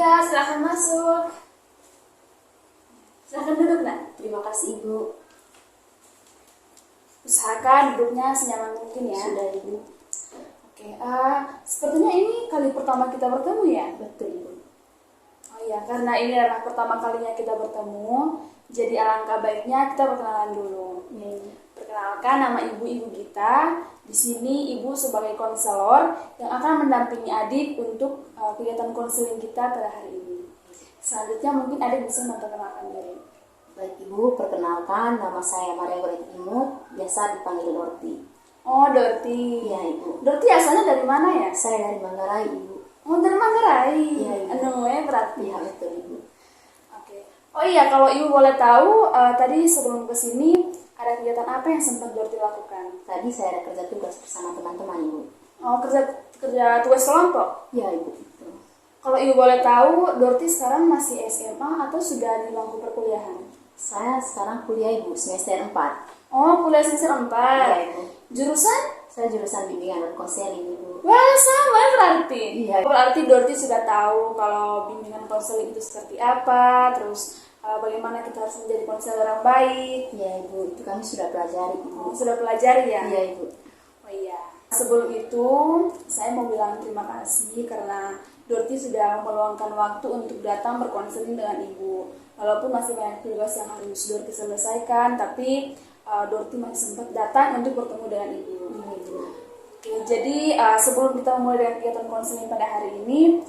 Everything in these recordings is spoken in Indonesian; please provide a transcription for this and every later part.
Iya, silahkan masuk. Silahkan duduk, Nak. Terima kasih Ibu. Usahakan duduknya senyaman mungkin ya. Sudah Ibu. Oke, sepertinya ini kali pertama kita bertemu ya? Betul Ibu. Oh iya, karena ini adalah pertama kalinya kita bertemu, jadi alangkah baiknya kita perkenalan dulu. Ya, Ibu. Perkenalkan, nama ibu kita. Di sini ibu sebagai konselor yang akan mendampingi adik untuk kegiatan konseling kita pada hari ini. Selanjutnya mungkin adik bisa memperkenalkan diri. Baik Ibu, perkenalkan nama saya Maria Goretti Imut, biasa dipanggil Dorti. Oh, Dorti. Iya Ibu. Dorti asalnya dari mana ya? Saya dari Manggarai Ibu. Oh, dari Manggarai. Iya, Ibu. Anu berarti. Iya betul Ibu. Oke. Oh iya, kalau ibu boleh tahu, tadi sebelum kesini ada kegiatan apa yang sempat Dorti lakukan? Tadi saya ada kerja tugas bersama teman-teman Ibu. Oh, kerja tugas kelompok. Iya Ibu. Betul. Kalau ibu boleh tahu, Dorti sekarang masih SMA atau sudah di bangku perkuliahan? Saya sekarang kuliah Ibu, semester 4. Oh, kuliah semester 4. Iya Ibu. Jurusan? Saya jurusan bimbingan dan konseling Ibu. Wah, sama berarti. Iya. Berarti Dorti sudah tahu kalau bimbingan konseling itu seperti apa, terus bagaimana kita harus menjadi konselor yang baik. Iya Ibu, itu kami sudah pelajari Ibu. Oh, sudah pelajari ya? Iya Ibu. Oh iya. Sebelum itu, saya mau bilang terima kasih karena Dorti sudah meluangkan waktu untuk datang berkonseling dengan ibu. Walaupun masih banyak tugas yang harus Dorti selesaikan, tapi Dorti masih sempat datang untuk bertemu dengan ibu. Iya Ibu. Oke, jadi sebelum kita mulai dengan kegiatan konseling pada hari ini,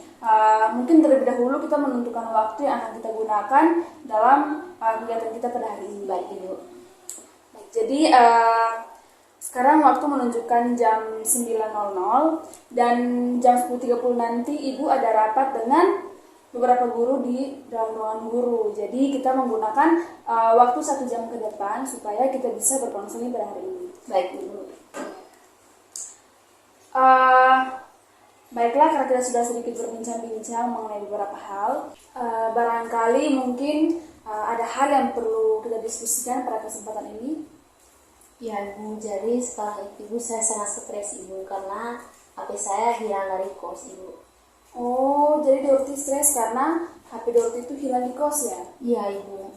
mungkin terlebih dahulu kita menentukan waktu yang akan kita gunakan dalam kegiatan kita pada hari ini. Baik Ibu. Baik, jadi sekarang waktu menunjukkan jam 9.00 dan jam 10.30 nanti ibu ada rapat dengan beberapa guru di dalam ruangan guru. Jadi kita menggunakan waktu 1 jam ke depan supaya kita bisa berkonseling pada hari ini. Baik Ibu. Baiklah, karena kita sudah sedikit berbincang-bincang mengenai beberapa hal, barangkali mungkin ada hal yang perlu kita diskusikan pada kesempatan ini. Ya Ibu, jadi setelah itu Ibu saya sangat stres Ibu karena HP saya hilang dari kos Ibu. Oh, jadi Dorti stres karena HP Dorti itu hilang di kos ya? Iya Ibu.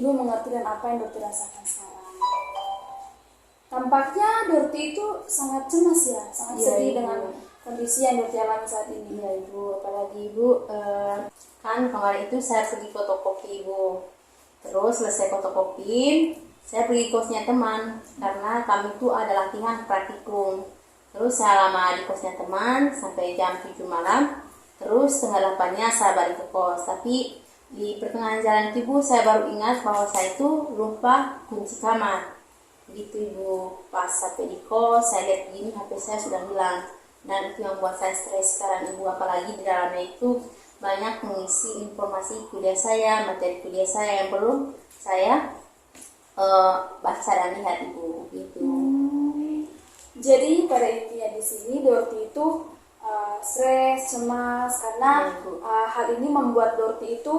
Ibu mengerti dan apa yang Dorti rasakan sekarang. Tampaknya Dorti itu sangat cemas ya, sangat Iya, sedih Ibu. dengan kondisi yang Dorti alami saat ini. Iya Ibu, apalagi Ibu kan kemarin itu saya pergi fotokopi Ibu. Terus selesai fotokopi, saya pergi kosnya teman karena kami itu ada latihan praktikum. Terus saya lama di kosnya teman sampai jam 7 malam. Terus setengah 8-nya saya balik ke kos. Tapi di pertengahan jalan itu Ibu, saya baru ingat bahwa saya itu lupa kunci kamar. Begitu Ibu, pas sampai di kos, saya lihat gini HP saya sudah hilang. Dan itu yang buat saya stres sekarang Ibu, apalagi di dalamnya itu banyak mengisi informasi kuliah saya, materi kuliah saya yang belum saya baca dan lihat Ibu. Gitu. Jadi pada intinya di sini Dorti itu stres, cemas karena Iya, Ibu. hal ini membuat Dorti itu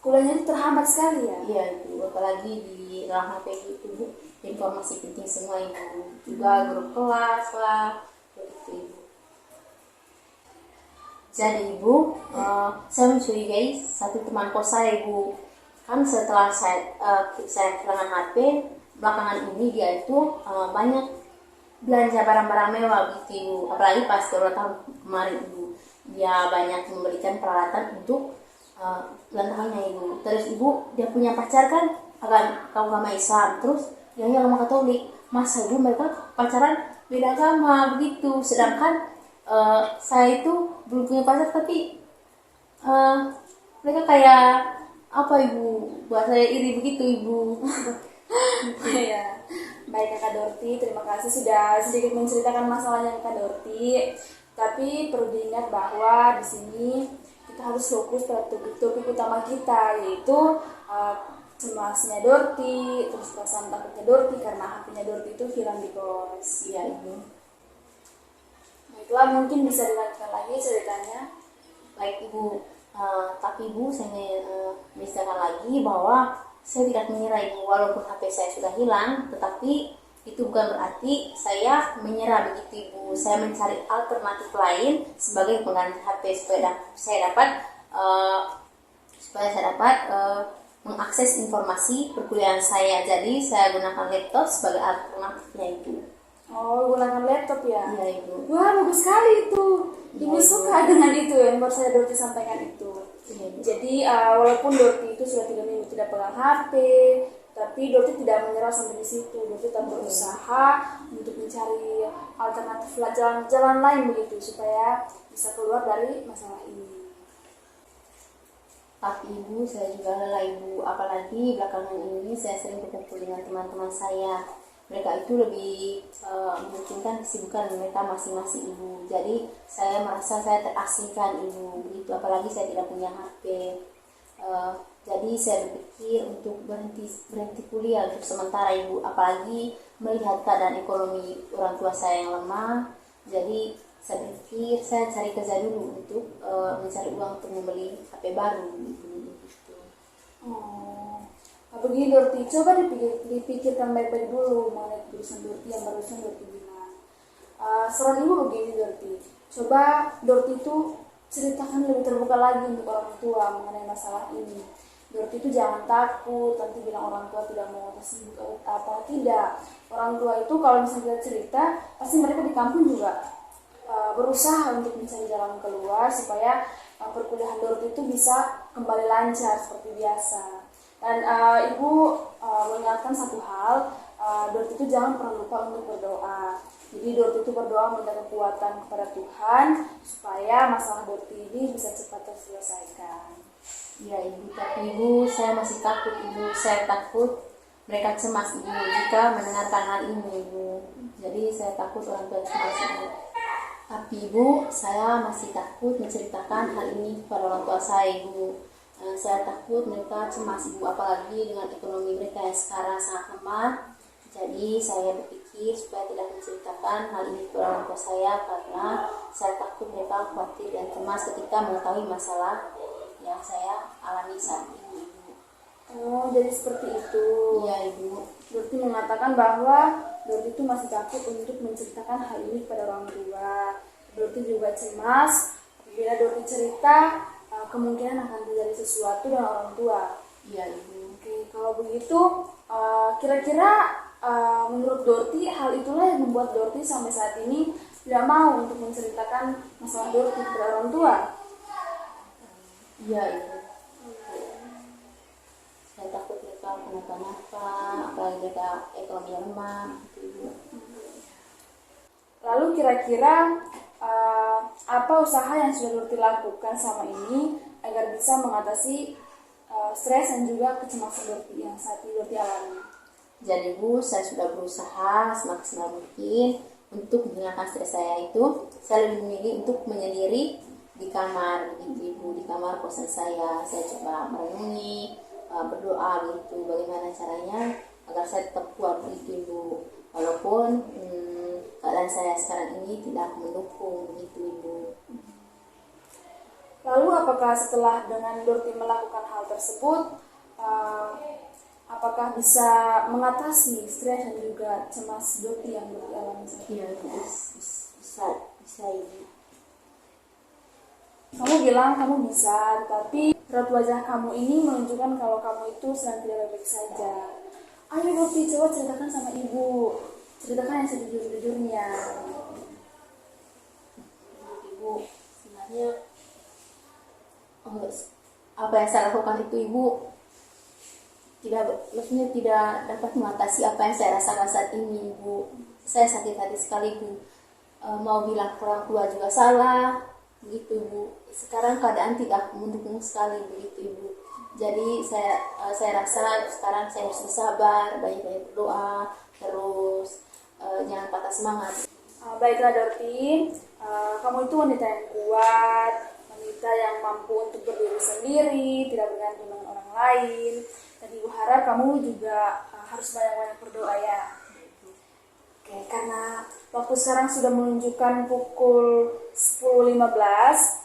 kuliahnya itu terhambat sekali ya. Iya Ibu, apalagi di dalam HP itu Ibu, informasi penting semua Ibu. Juga grup kelas lah, begitu Ibu. Jadi Ibu, saya mencurigai satu teman kos saya Ibu. Kan setelah saya kehilangan HP, belakangan ini dia itu banyak belanja barang-barang mewah gitu Ibu. Apalagi pas beberapa tahun kemarin Ibu, dia banyak memberikan peralatan untuk ulang tahunnya Ibu. Terus Ibu, dia punya pacar kan agama Islam. Terus dia agama Katolik. Masa Ibu mereka pacaran beda agama begitu. Sedangkan saya itu belum punya pacar tapi mereka kayak apa Ibu, buat saya iri begitu Ibu. Ya, baik Kakak Dorti, terima kasih sudah sedikit menceritakan masalahnya Kakak Dorti. Tapi perlu diingat bahwa di sini kita harus fokus pada topik utama kita, yaitu cemasnya Dorti, terus perasaan takutnya Dorti karena HP-nya Dorti itu hilang di kos. Iya Ibu. Baiklah, mungkin bisa dilanjutkan lagi ceritanya. Baik Ibu, tapi Ibu saya misalkan lagi bahwa saya tidak menyerah Ibu, walaupun HP saya sudah hilang, tetapi itu bukan berarti saya menyerah begitu Ibu. Saya mencari alternatif lain sebagai pengganti HP supaya saya dapat mengakses informasi perkuliahan saya. Jadi saya gunakan laptop sebagai alternatifnya Ibu. Oh, gunakan laptop ya? Iya Ibu. Wah, bagus sekali itu. Ibu Iya, suka dengan itu yang baru saya Dorti sampaikan itu. Iya, Ibu. Jadi walaupun Dorti itu sudah 3 minggu tidak pegang HP, tapi Dorti tidak menyerah sampai di situ. Dorti tetap berusaha untuk mencari alternatif jalan lain begitu supaya bisa keluar dari masalah ini. Tapi Ibu, saya juga lelah Ibu. Apalagi belakangan ini saya sering berkumpul dengan teman-teman saya. Mereka itu lebih mementingkan kesibukan mereka masing-masing Ibu. Jadi saya merasa saya terasingkan Ibu. Begitu, apalagi saya tidak punya HP. Jadi saya berpikir untuk berhenti kuliah untuk sementara Ibu. Apalagi melihat keadaan ekonomi orang tua saya yang lemah. Jadi saya berpikir saya cari kerja dulu untuk mencari uang untuk membeli HP baru gitu. Oh, nah begini Dorti, coba dipikirkan baik-baik dulu mengenai tulisan Dorti yang barusan Dorti bilang. Saran Ibu begini Dorti, coba Dorti itu ceritakan lebih terbuka lagi untuk orang tua mengenai masalah ini. Dorti itu jangan takut, nanti bilang orang tua tidak mau kasih apa, tidak. Orang tua itu kalau misalnya kita cerita, pasti mereka di kampung juga berusaha untuk mencari jalan keluar supaya perkuliahan Dorti itu bisa kembali lancar seperti biasa. Dan Ibu mengingatkan satu hal, Dorti itu jangan pernah lupa untuk berdoa. Jadi Dorti itu berdoa minta kekuatan kepada Tuhan supaya masalah Dorti ini bisa cepat terselesaikan. Ya Ibu, tapi Ibu saya masih takut Ibu. Saya takut mereka cemas Ibu jika mendengarkan hal ini Ibu. Jadi saya takut orang tua cemas Ibu. Tapi Ibu, saya masih takut menceritakan hal ini kepada orang tua saya Ibu. Saya takut mereka cemas Ibu, apalagi dengan ekonomi mereka yang sekarang sangat lemah. Jadi saya berpikir supaya tidak menceritakan hal ini kepada orang tua saya karena saya takut mereka khawatir dan cemas ketika mengetahui masalah yang saya alami saat ini Ibu. Oh, jadi seperti itu. Iya Ibu. Dorti mengatakan bahwa Dorti itu masih takut untuk menceritakan hal ini kepada orang tua. Dorti juga cemas apabila Dorti cerita kemungkinan akan terjadi sesuatu dengan orang tua. Iya Ibu. Oke, kalau begitu kira-kira menurut Dorti hal itulah yang membuat Dorti sampai saat ini tidak mau untuk menceritakan masalah Dorti kepada orang tua. Iya Ibu. Saya takut mereka kenapa-napa, apalagi mereka ekonomi lemah gitu Ibu. Lalu kira-kira apa usaha yang sudah Dorti lakukan selama ini agar bisa mengatasi stres dan juga kecemasan Dorti yang saat ini Dorti alami? Jadi Ibu, saya sudah berusaha semaksimal mungkin untuk menghilangkan stres saya itu. Saya lebih memilih untuk menyendiri di kamar begitu Ibu, di kamar kosan saya coba merenungi, berdoa gitu, bagaimana caranya agar saya tetap kuat begitu Ibu, walaupun keadaan saya sekarang ini tidak mendukung begitu Ibu. Lalu apakah setelah dengan Dorti melakukan hal tersebut, apakah bisa mengatasi stres dan juga cemas Dorti yang Dorti alami saat ini? Iya, bisa Ibu. Kamu bilang kamu bisa, tapi raut wajah kamu ini menunjukkan kalau kamu itu sedang tidak baik-baik saja. Ayo Dorti, coba ceritakan sama Ibu. Ceritakan yang sejujur-jujurnya. Ibu, sebenarnya apa yang saya lakukan itu Ibu maksudnya tidak dapat mengatasi apa yang saya rasakan saat ini Ibu. Saya sakit hati sekali Ibu. Mau bilang ke orang tua juga salah begitu Ibu. Sekarang keadaan tidak mendukung sekali begitu Ibu. Jadi saya rasa sekarang saya harus bersabar, banyak-banyak berdoa, terus jangan patah semangat. Baiklah Dorti, kamu itu wanita yang kuat, wanita yang mampu untuk berdiri sendiri, tidak bergantung dengan orang lain. Dan Ibu harap kamu juga harus banyak-banyak berdoa ya. Oke, karena waktu sekarang sudah menunjukkan pukul 10.15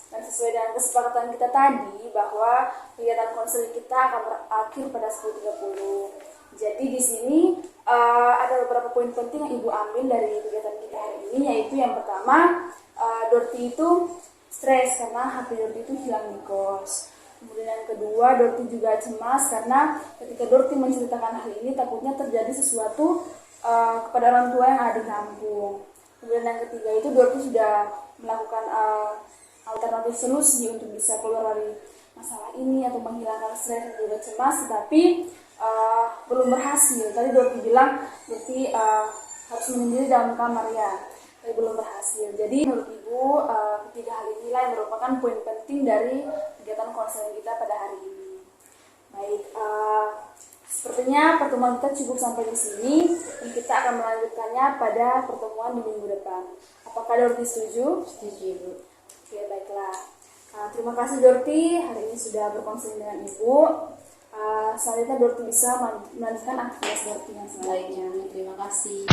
dan sesuai dengan kesepakatan kita tadi bahwa kegiatan konseling kita akan berakhir pada 10.30. Jadi di sini ada beberapa poin penting yang Ibu ambil dari kegiatan kita hari ini, yaitu yang pertama, Dorti itu stres karena HP Dorti itu hilang di kos. Kemudian yang kedua, Dorti juga cemas karena ketika Dorti menceritakan hal ini takutnya terjadi sesuatu kepada orang tua yang ada di kampung. Kemudian yang ketiga itu Dorti sudah melakukan alternatif solusi untuk bisa keluar dari masalah ini atau menghilangkan stres dan juga cemas, tetapi belum berhasil. Tadi Dorti bilang Dorti harus menyendiri dalam kamar ya, tapi belum berhasil. Jadi menurut Ibu ketiga hal inilah yang merupakan poin penting dari kegiatan konseling kita pada hari ini. Baik, sepertinya pertemuan kita cukup sampai di sini dan kita akan melanjutkannya pada pertemuan di minggu depan. Apakah Dorti setuju? Setuju, Ibu. Oke, baiklah. Terima kasih Dorti, hari ini sudah berkonseling dengan Ibu. Selanjutnya Dorti bisa melanjutkan aktivitas Dorti yang selanjutnya. Baik, terima kasih.